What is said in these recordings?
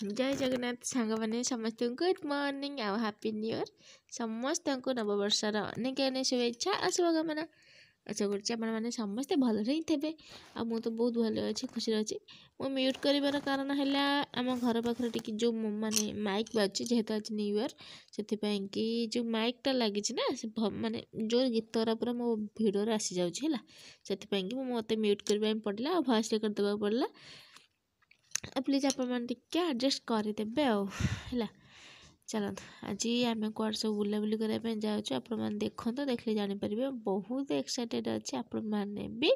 जय जगन्नाथ सांग मैंने समस्त गुड मॉर्निंग आउ हैप्पी न्यू ईयर समस्त नववर्षर अनेक अनेक शुभेच्छा और शुभकामना आशा कर समस्ते भलरे ही थे आ मु तो बहुत भल अच्छी खुशी अच्छी मु म्यूट कर कारण है आम घर पाखे टी जो माने माइक बाजू जेहेतु आज न्यू ईयर से कि जो माइकटा लगी ना से माने जो गीत पूरा मो भिडियो आसी जाऊँगा से मत म्यूट करने पड़ा और वॉइस रेकर्ड देवा पड़ा प्लीज आप एडजस्ट करदे है चलत आज आम कौन सब बुलाबुली करने जाऊँ आपण देखो देखले जापर बहुत एक्साइटेड अच्छे आपण मैंने भी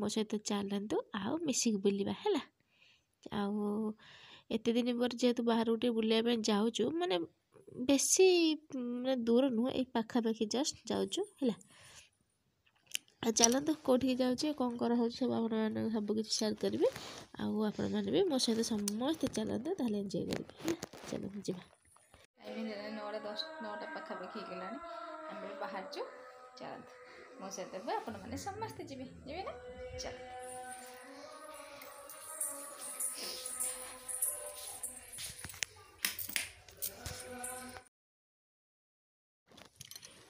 मो सहित चलतु आउ मिसिक बुलवा है आते दिन पर जेहेतु बाहर गोटे बुलाया जाऊँ माने बेसी दूर नुह ये पाखापाखि जस्ट जाऊँ है चलते कौटी जाऊँचे कौन करा सब आप सबकि सेयार करेंगे आपण मैंने भी मो सहित समस्त चलते ताल एंजय करेंगे चलते जी टाइम 9:10 पाखापाखि गला आम बाहर चलते मो सहित आपण मैंने समस्ते जी जी ना चल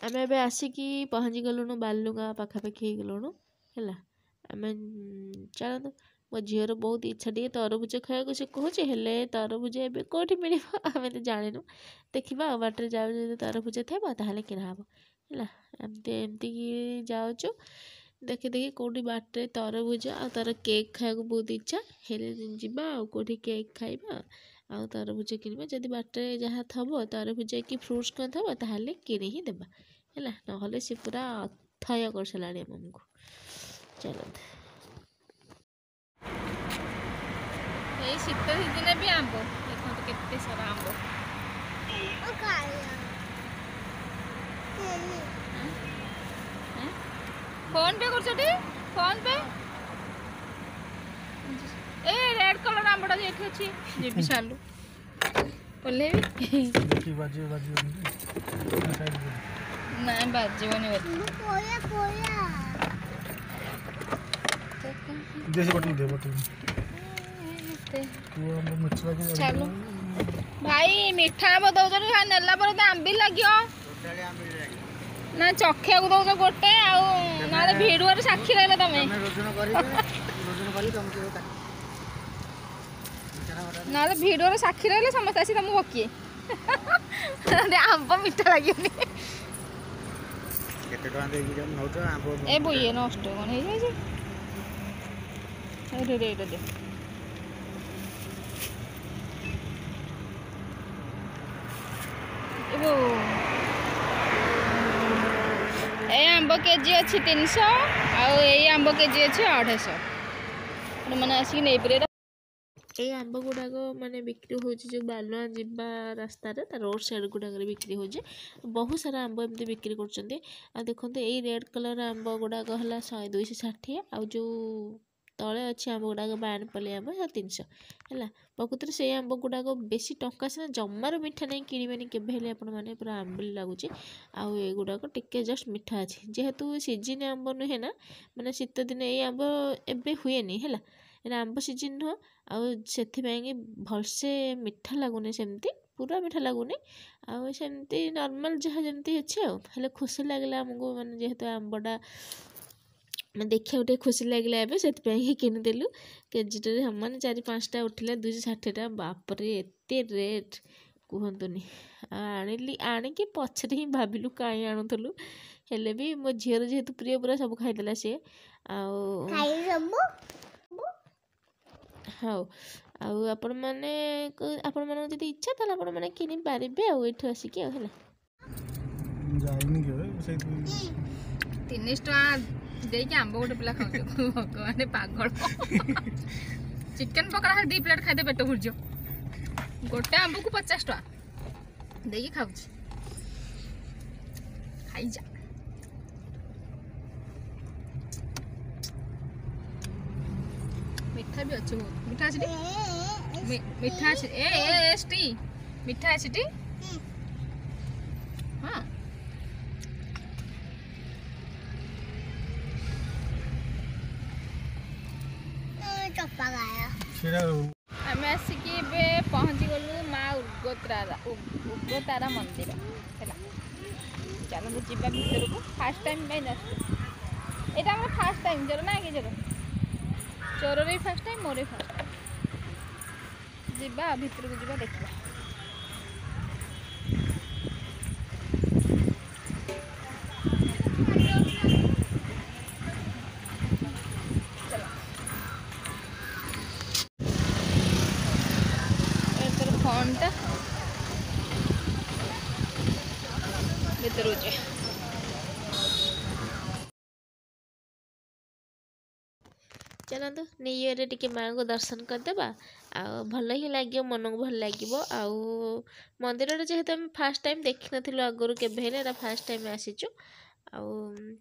आम ए आसिकी पहुँची गलुणु बालुगा पाखापाखि गलुणु है आम चलते मो झीर बहुत इच्छा टे तरभुज खाया से कहे हेले तरभुज ए कौटी मिल आम तो जानू देखा बाटर जाऊँ तरभुज थे किनाब है एमती जाऊँ देखी देखी कौटी बाटे तरभुज आ तार केक खाया बहुत इच्छा हेले जावा कौटी केक खाइबा आ तरभुज किनवा जदि बाटे जहाँ थब तरभुज कि फ्रुट्स कौन थब ताहले किनी ही देबा है ना सी पूरा अथय कर सारा आमको चलते शीत सीजन भी आंब देखो केते सारा आंब फोन पे कर फोन पे ए रेड कलर आंबटा जे अच्छी जे भी सालू बोले भी बाजी ना बाजीबनी जैसे बटन दे बटन चलो भाई मीठा आंब दौर नेला पर आंबी लगे ना चखिया दौर गोटे ना भिडियो साक्षी रहा तुम ना भिडियो साक्षी रहा समस्त आसी तुम भकिए आंब मीठा लगे ए बोइए नष्ट कौन हो ए आंब केजी अच्छी 300 आंब केजी अच्छी 250 मैंने आसिक नहीं पारे ये आंब गुड़ाक माने बिक्री हो जो बालुआ जीवा रास्तार रोड साइड गुड़ाक बिक्री हो बहुत सारा आंब एमती बिक्री कर देखते ये रेड कलर आंब गुड़ाक है 100-260 आ जो तले अच्छे आंब गुड़ाक बाणपल्ली आंब 300 है प्रकृति से आंब गुड़ाक बेसी टंका सीना जमार मीठा नहीं किणवेनि केवे आपने पूरा आंबली लगुच आउ गुड़ाक टिके जस्ट मीठा अच्छे जेहेतु सीजन आंब नुहे ना मैंने शीत दिन ये आंब एबे हुए है आंब सीजन नुह आथि भलसे मीठा लगुनि सेमती पूरा मीठा लगुनि आमती नॉर्मल जहाँ जमती अच्छे खुशी लगे आमको मैंने जेहेतु आंबटा देखा गोटे खुशी लगे से किनीदेलु केजीटे मैंने 4-5टा उठिला 260 बापरे एते रेट कहतुनि आणिकी पछरे ही भाविलु कहीं आणुलु हेले भी मो झीर जेहेतु प्रिय पूरा सब खाईदेला सी हाँ आपण मैंने जब इच्छा था आपण मैंने किनी पारे आठ आसिक है 30 टका देखिए आंब गोटे पिला खाऊ भगवान पागल चिकेन पकड़ा 2 प्लेट खाई पेट भुर्ज गोटे आंब को 50 टका देखिए खाऊ खाई जा मीठा भी अच्छे बहुत मीठा अच्छी मीठा अच्छी मीठा अच्छी हाँ आम आसिक पहुँची उग्रतारा मंदिर है। चलो जीवा भर को फास्ट टाइम यहाँ आम फास्ट टाइम चलो ना कि चोर भी fast time more fast time जीवा भर को जीवा देखा। फोनटा भर चलते न्यू ईयर टे माँ को दर्शन करदेबा आ भल ही लगे मन को भल लगे। मंदिर जेहेतु आम फास्ट टाइम देखी नु आगुरी के फास्ट टाइम आसीचु।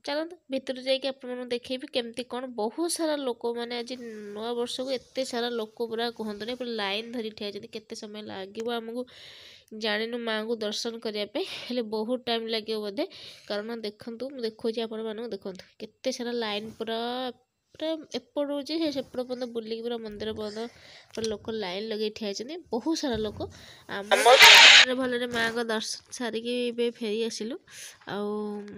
चलते भीतर जाकि देखेबी केमती कौन बहुत सारा लोक मैंने आज नया वर्ष को एत सारा लोक पूरा कहते पूरा लाइन धरी ठिया केते समय लगे आमको जानु माँ को दर्शन करने हेले बहुत टाइम लगे बोधे कारण देखूँ देखो आपण मानक देखो केते सारा लाइन पूरा पूरा एपट हो सेपट पर्यटन बुलिक पूरा मंदिर पर्यटन पूरा लोक लाइन लगे ठिया बहुत सारा लोक भल माँ को दर्शन सारिकी फेरी आसिलु।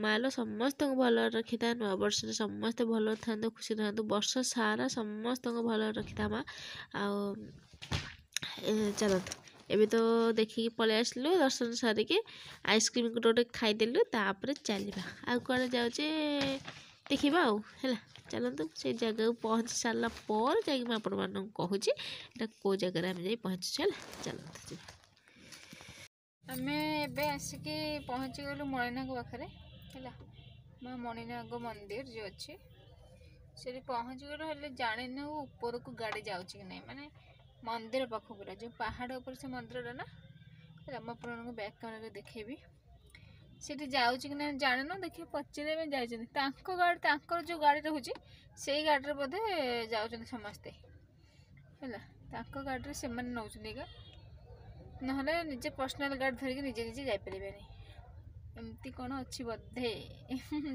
माँ समस्त भल रखी था नुआ वर्ष समस्ते भल था खुशी था वर्ष सारा समस्त भल रखी था माँ। चलत एबे तो देखिए पलि आसलु दर्शन सारिकी आइसक्रीम गोटे खाईदेलु तापर चलवा आ कड़े जाऊे देखा है। चलतु से जगह को पहुँची सारा पर जाकि मैं आपण मान कहूँ कौ जगार आम जा पहुँचु है। चलते आम ए आसिकी पहुँची गलु मणिनाग पाखे है माँ मणिनाग मंदिर जो अच्छे से पहुँची गलु हेल्ले जाने ऊपर को गाड़ी जाऊँ कि नहीं माने मंदिर पाख पूरा जो पहाड़ ऊपर से मंदिर ना आपको बैक कैमरा देखेबी सीटी जाऊँ कि ना जाने ना देखिए पचारे गाड़ी जो गाड़ी रोचे से गाड़ी बोधे जाऊँ समस्ते है गाड़ी से नौ ना निजे पर्सनाल गाड़ी धरिकी निजे निजे जापरें एमती कौन अच्छी बोधे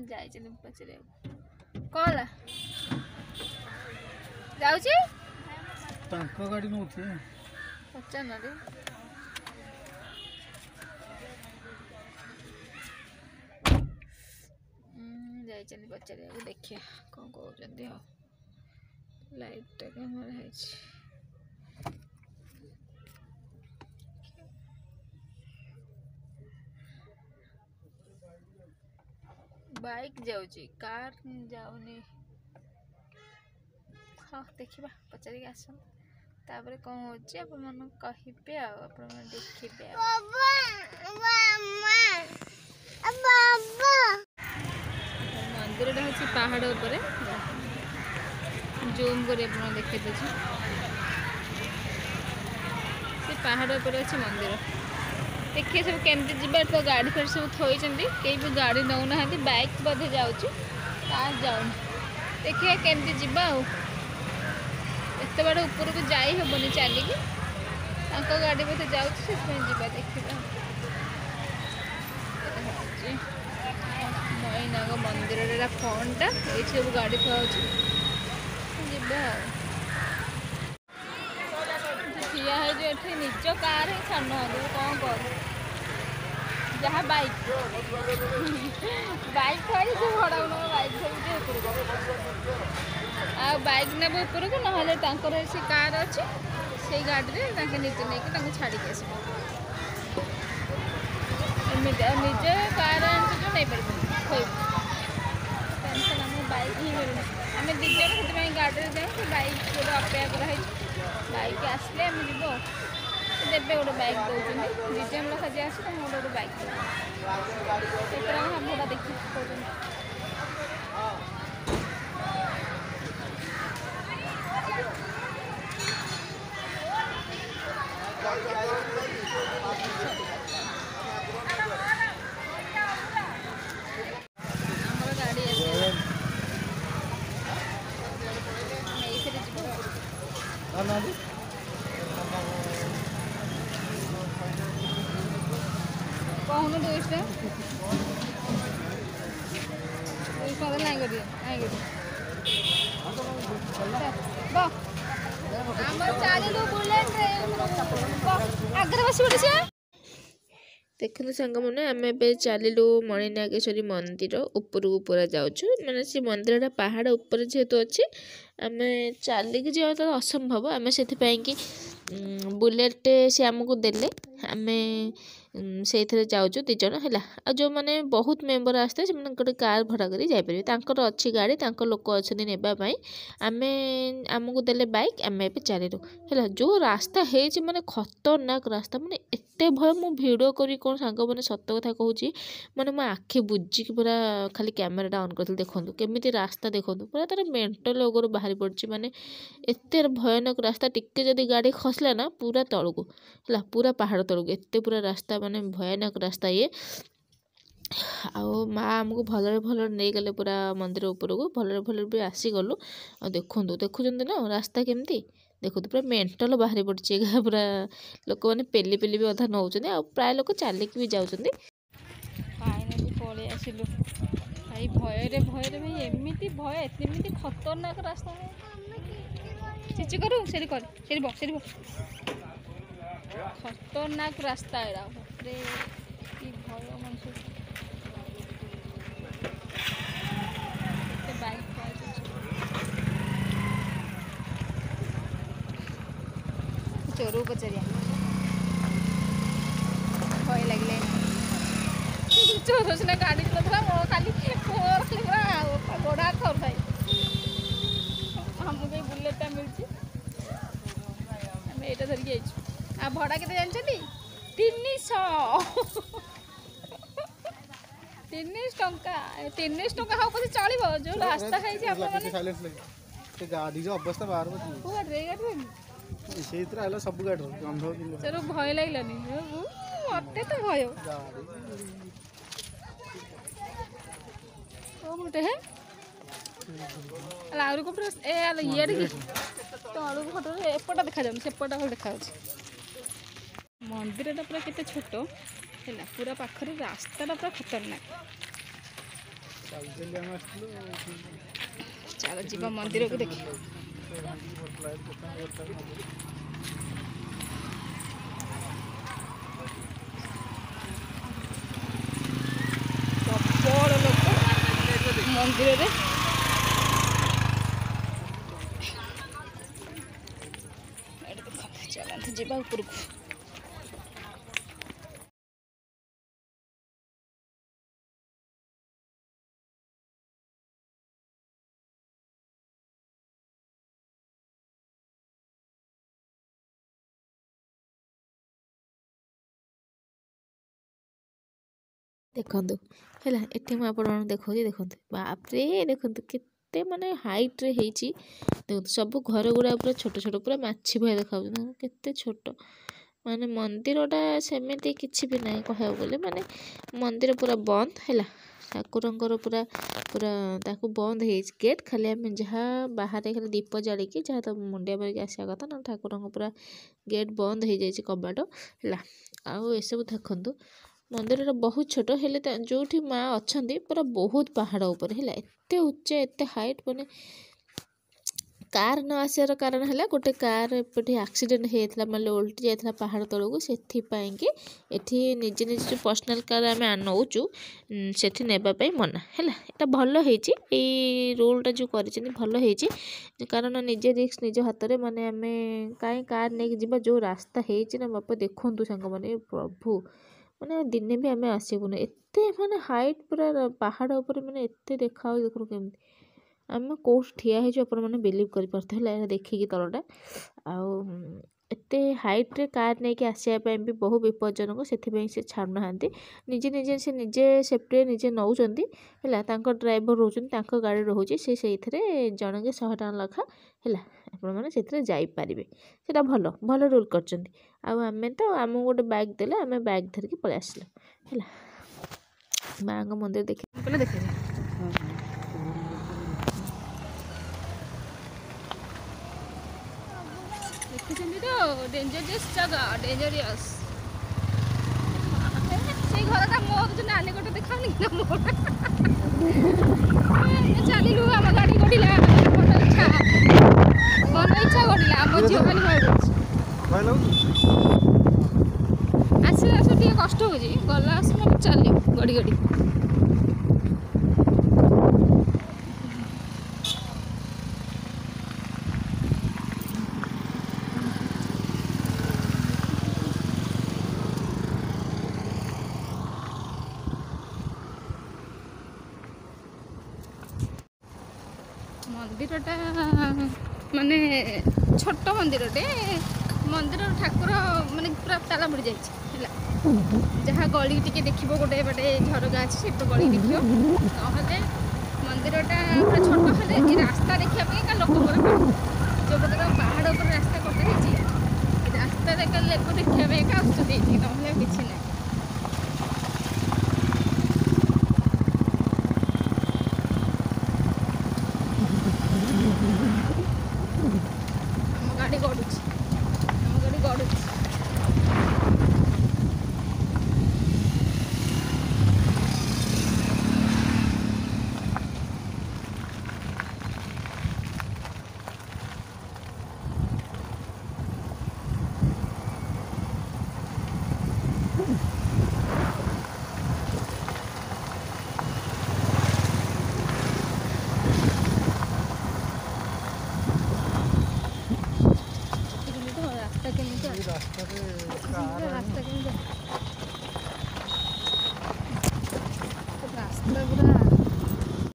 जाए पचारे कौन जाऊँ गाड़ी पचार ना जाइए पचारे देखिए कौन कहते लाइट कैमरा है बाइक जाऊँगी कार जाऊनी। हाँ देखा पचारिक आस तापर कौन हो कहे आप देखिए मंदिर हूँ पहाड़ उपर जूम कर देखे से पहाड़ उपर अच्छे मंदिर देखिए सब केमती जीवा तो गाड़ी फेर सब थोड़ी कहीं भी गाड़ी नौना बाइक बोधे जाऊँ कार जाऊँ देखिए केमती जीवा एत बड़ ऊपर को जाई हेनी चलिकी गाड़ी बोधे जाऊँ जा देखा मणिनाग मंदिर फोनटा ये सब गाड़ी थोड़ा जीवा ठिया है जो निज कार ही छाड़ कौन कर जहाँ बाइक बाइक थोड़ी से भड़ा बाइक बाइक ने ऊपर को ना से कार अच्छे से गाड़ी में निजे नहीं छाड़ी आस निज कार जो नहीं पार टेंशन आम बाइक ही मिलूँ आम दिज से गाड़ी जाए बाइक गोटे अपेक्षा कराई बाइक आसले आम जीव देवे गोटे बाइक दौरान डिजाइन लखा जी आस गोटे बाइक भड़ा देखिए कौन कहून 200 नहीं कर चलिए बुलेट आगे बस पड़े सी देखो सांग मैंने आम ए चलू मणिनागेश्वरी मंदिर उपरकू पूरा जाऊँ मैंने से मंदिर पहाड़ उपर जेहेतु अच्छे आम चलिकी जा तो असंभव आम से बुलेट से आमको देले आम से जाऊँ दिज है आ जो मैंने बहुत मेम्बर आसते गोटे कार भड़ा कर जापर अच्छी गाड़ी लोक अच्छा नापी आम आमको देले बैक आम ए चलू है जो रास्ता है माने खतरनाक रास्ता माने एत भय मु भिडियो करी कौन सांग मैंने सत कथा कहूँ माने मो आखि बुझिकी पूरा खाली कैमेराटा ऑन कर देखूँ केमी रास्ता देखूँ पूरा तार मेंटल ओगर बाहरी पड़ी माने एत भयानक रास्ता टिके जदि गाड़ी खसला ना पूरा तलू है पूरा पहाड़ तलू एत पूरा रास्ता माने भयानक रास्ता ये आओ माँ आमको भलरे भलरे नहीं गले पूरा मंदिर उपरको भलरे भलरे भी आसीगलु आ देखूँ देखुं ना रास्ता केमती देखो पूरा मेंटल बाहरी पड़ी पूरा लोक मैंने पेली पेली भी अधा नौ प्राय लोक चलिकी भी जाऊँ फाइनाली पलि आसिलु भाई भयरे भाई एमती भय एमती खतरनाक रास्ता चिची करू सेरी कर सेरी बो खतरनाक रास्ता एड़ा बापरे की भय मनुष्य बाइक चोरू पचारिया भय लगे चोर सीना गाड़ी चलता मो खाली गोड़ हाथ थर आमको कहीं बुलेटा मिलती आम ये धरिकी आ भड़ा के जानते 300 टंका हाँ पचे चलो जो रास्ता है गाड़ी जो अवस्था बाहर सब गाड़ी चलो भय लगलानी मत तो भय गोटे है आगे को ये तलू फटो एपटा देखा जाऊँ सेपटा भले देखा मंदिर पूरा केते छोट है पूरा पाखरे रास्ता पूरा खतरनाक चलो जीवा मंदिर को देखिए प्रबल लोक मंदिर रे चलते जीवा उपरको देखु है ये मुझे देखा देखो बापरे देखो केते माने हाइट रे हेची देखो सब घर गुड़ा पूरा छोट छोट पूरा माछी भय देखा केते छोट माने मंदिरटा सेमती किसी भी ना कह गले माने मंदिर पूरा बंद है ठाकुरंकर पूरा पूरा ताकू बंद है गेट खाली आम जहाँ बाहर खाली दीप जालिकी जहाँ तो मुंडिया मारिक आसा कथा ना ठाकुर पूरा गेट बंद हो जाए कबाट है आउ एसबू देखु मंदिर बहुत छोट हेले जो माँ अच्छा पूरा बहुत पहाड़ उपर है एत उच्चा एत हाइट माने कार न आसार कारण है गोटे कार एपटे एक्सीडेंट होता मतलब उल्टी जाता पहाड़ तलू से निजे निजे जो पर्सनल कार आम नौचु से नेबाई मना है यहाँ भल होती रूलटा जो कर भल हो कारण निजे रिस्क निज हाथ में माने आम कहीं कार नहीं जी जो रास्ता है बापा देखु सांग मैंने प्रभु माने दिने भी आम आसबुन एत माने हाइट पूरा पहाड़ उपर माने एत देखा देखो केमती आम कौट ठिया मैंने बिलीव कर देखिकी तलटा आते हाइट रे कार नहीं आसापी भी बहुत विपज्जनक से छाड़ना निजे निजे से निजे सेफ्टी निजे नौकरी है ड्राइवर रोचे गाड़ी रोचे से जन के 100 टका लखा है आपने जापारे से भल भल रूल कर तो आम गोटे बैग देले आम बैग धरिकी पलि आसलु है माँ मंदिर देखे देखा देखुଛନ୍ତି तो डेंजरियस जगह डेंजरियस से घरटा मो जो नाली गोटे देखानी ना मोर चलिलु आम गाड़ी गड़िला मन इच्छा गड़िला आम झील खाली भय ଗଲା ସମୟ ଚାଲିବ ଗଡ଼ି ଗଡ଼ି। ମନ୍ଦିରଟା ମାନେ ଛୋଟ ମନ୍ଦିରଟେ, ମନ୍ଦିର ଠାକୁର ମାନେ ପୁରା ତାଲା ପଡ଼ି ଯାଇଛି ହେଲା। ଯାହା ଗଳି ଟିକେ ଦେଖିବ, ଗୋଟେ ବାଟେ ଝରକା ଅଛି ସେପଟେ ଗଳି ଦେଖିବ, ନହେଲେ ମନ୍ଦିରଟା ପୁରା ଛୋଟ। ହେଲେ ଏ ରାସ୍ତା ଦେଖିବା ପାଇଁ ଲୋକଙ୍କର ଯେଉଁ ପଟେ ପାହାଡ଼ ଉପରେ ରାସ୍ତା କଟା ହେଇଛି, ଏ ରାସ୍ତାରେ ଲୋକ ଦେଖିବା ପାଇଁ ଆସୁଛନ୍ତି ଏଠି, ନହେଲେ କିଛି ନାହିଁ। ଆମ ଗାଡ଼ି ଗଡ଼ୁଛି, ଆମ ଗାଡ଼ି ଗଡ଼ୁଛି। ରାସ୍ତା କେମିତି ରାସ୍ତା ପୁରା